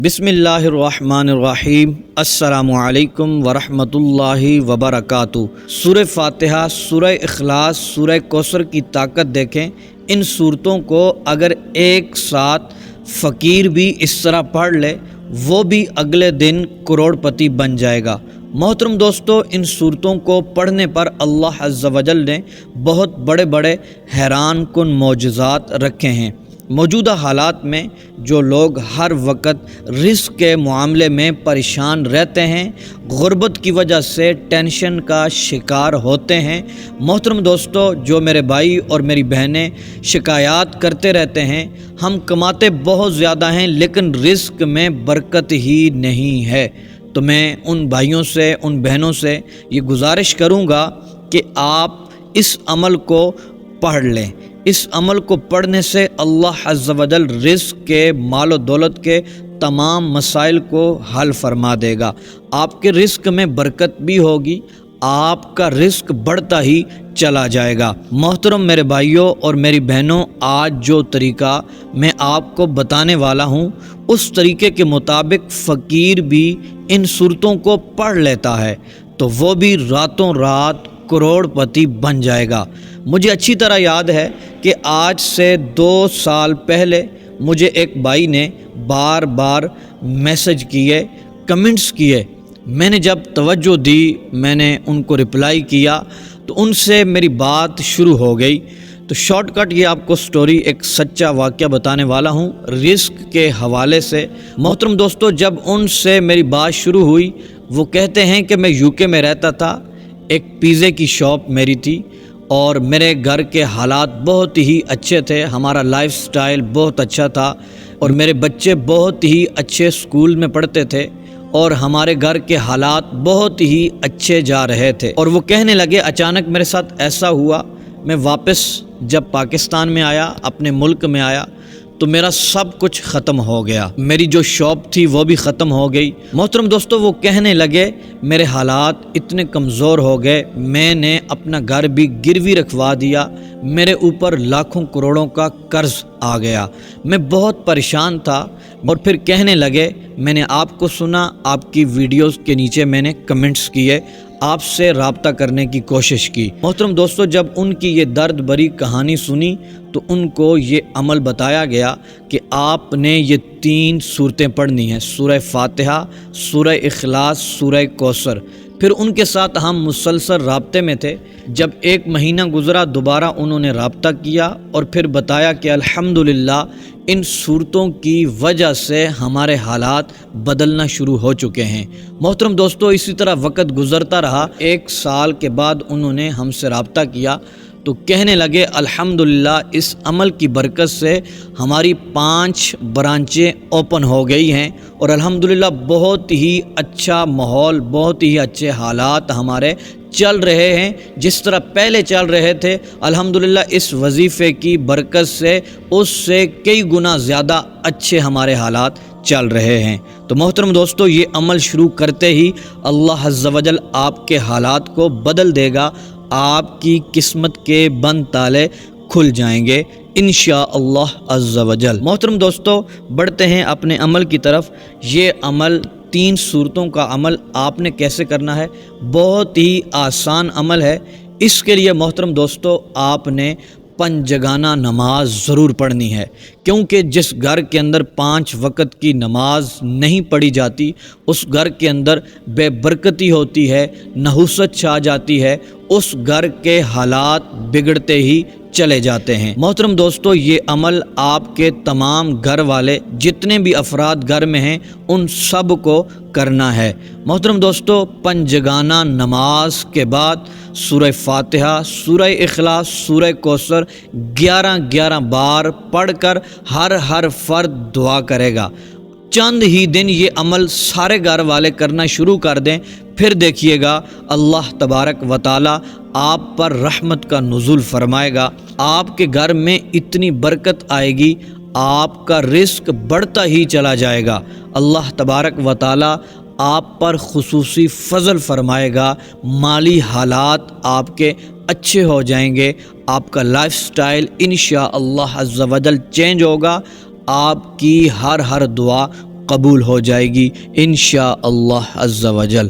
بسم اللہ الرحمن الرحیم۔ السلام علیکم ورحمۃ اللہ وبرکاتہ۔ سورہ فاتحہ، سورہ اخلاص، سورہ کوثر کی طاقت دیکھیں۔ ان صورتوں کو اگر ایک ساتھ فقیر بھی اس طرح پڑھ لے، وہ بھی اگلے دن کروڑ پتی بن جائے گا۔ محترم دوستو، ان صورتوں کو پڑھنے پر اللہ عز و جل نے بہت بڑے بڑے حیران کن معجزات رکھے ہیں۔ موجودہ حالات میں جو لوگ ہر وقت رزق کے معاملے میں پریشان رہتے ہیں، غربت کی وجہ سے ٹینشن کا شکار ہوتے ہیں، محترم دوستو، جو میرے بھائی اور میری بہنیں شکایات کرتے رہتے ہیں، ہم کماتے بہت زیادہ ہیں لیکن رزق میں برکت ہی نہیں ہے، تو میں ان بھائیوں سے، ان بہنوں سے یہ گزارش کروں گا کہ آپ اس عمل کو پڑھ لیں۔ اس عمل کو پڑھنے سے اللہ عز و جل رزق کے، مال و دولت کے تمام مسائل کو حل فرما دے گا۔ آپ کے رزق میں برکت بھی ہوگی، آپ کا رزق بڑھتا ہی چلا جائے گا۔ محترم میرے بھائیوں اور میری بہنوں، آج جو طریقہ میں آپ کو بتانے والا ہوں، اس طریقے کے مطابق فقیر بھی ان صورتوں کو پڑھ لیتا ہے تو وہ بھی راتوں رات کروڑ پتی بن جائے گا۔ مجھے اچھی طرح یاد ہے کہ آج سے 2 سال پہلے مجھے ایک بھائی نے بار بار میسج کیے، کمنٹس کیے۔ میں نے جب توجہ دی، میں نے ان کو رپلائی کیا تو ان سے میری بات شروع ہو گئی۔ تو شارٹ کٹ یہ آپ کو سٹوری، ایک سچا واقعہ بتانے والا ہوں رزق کے حوالے سے۔ محترم دوستو، جب ان سے میری بات شروع ہوئی، وہ کہتے ہیں کہ میں UK میں رہتا تھا، ایک پیزے کی شاپ میری تھی اور میرے گھر کے حالات بہت ہی اچھے تھے، ہمارا لائف سٹائل بہت اچھا تھا اور میرے بچے بہت ہی اچھے سکول میں پڑھتے تھے اور ہمارے گھر کے حالات بہت ہی اچھے جا رہے تھے۔ اور وہ کہنے لگے، اچانک میرے ساتھ ایسا ہوا، میں واپس جب پاکستان میں آیا، اپنے ملک میں آیا، تو میرا سب کچھ ختم ہو گیا، میری جو شاپ تھی وہ بھی ختم ہو گئی۔ محترم دوستو، وہ کہنے لگے میرے حالات اتنے کمزور ہو گئے، میں نے اپنا گھر بھی گروی رکھوا دیا، میرے اوپر لاکھوں کروڑوں کا قرض آ گیا، میں بہت پریشان تھا۔ اور پھر کہنے لگے، میں نے آپ کو سنا، آپ کی ویڈیوز کے نیچے میں نے کمنٹس کیے، آپ سے رابطہ کرنے کی کوشش کی۔ محترم دوستو، جب ان کی یہ درد بھری کہانی سنی تو ان کو یہ عمل بتایا گیا کہ آپ نے یہ 3 صورتیں پڑھنی ہیں، سورہ فاتحہ، سورہ اخلاص، سورہ کوثر۔ پھر ان کے ساتھ ہم مسلسل رابطے میں تھے۔ جب 1 مہینہ گزرا، دوبارہ انہوں نے رابطہ کیا اور پھر بتایا کہ الحمدللہ ان صورتوں کی وجہ سے ہمارے حالات بدلنا شروع ہو چکے ہیں۔ محترم دوستو، اسی طرح وقت گزرتا رہا۔ 1 سال کے بعد انہوں نے ہم سے رابطہ کیا تو کہنے لگے، الحمدللہ اس عمل کی برکت سے ہماری 5 برانچیں اوپن ہو گئی ہیں اور الحمدللہ بہت ہی اچھا ماحول، بہت ہی اچھے حالات ہمارے چل رہے ہیں، جس طرح پہلے چل رہے تھے۔ الحمدللہ اس وظیفے کی برکت سے اس سے کئی گنا زیادہ اچھے ہمارے حالات چل رہے ہیں۔ تو محترم دوستو، یہ عمل شروع کرتے ہی اللہ عز و جل آپ کے حالات کو بدل دے گا، آپ کی قسمت کے بند تالے کھل جائیں گے انشاءاللہ عز و جل۔ محترم دوستو، بڑھتے ہیں اپنے عمل کی طرف۔ یہ عمل 3 صورتوں کا عمل آپ نے کیسے کرنا ہے؟ بہت ہی آسان عمل ہے۔ اس کے لیے محترم دوستو، آپ نے 5 جگانہ نماز ضرور پڑھنی ہے، کیونکہ جس گھر کے اندر 5 وقت کی نماز نہیں پڑھی جاتی، اس گھر کے اندر بے برکتی ہوتی ہے، نحوست چھا جاتی ہے، اس گھر کے حالات بگڑتے ہی چلے جاتے ہیں۔ محترم دوستو، یہ عمل آپ کے تمام گھر والے، جتنے بھی افراد گھر میں ہیں، ان سب کو کرنا ہے۔ محترم دوستو، 5 جگانہ نماز کے بعد سورہ فاتحہ، سورہ اخلاص، سورہ کوثر 11 بار پڑھ کر ہر فرد دعا کرے گا۔ چند ہی دن یہ عمل سارے گھر والے کرنا شروع کر دیں، پھر دیکھیے گا اللہ تبارک و تعالی آپ پر رحمت کا نزول فرمائے گا، آپ کے گھر میں اتنی برکت آئے گی، آپ کا رزق بڑھتا ہی چلا جائے گا۔ اللہ تبارک و تعالی آپ پر خصوصی فضل فرمائے گا، مالی حالات آپ کے اچھے ہو جائیں گے، آپ کا لائف سٹائل انشاءاللہ عز و جل چینج ہوگا، آپ کی ہر دعا قبول ہو جائے گی انشاءاللہ عز و جل۔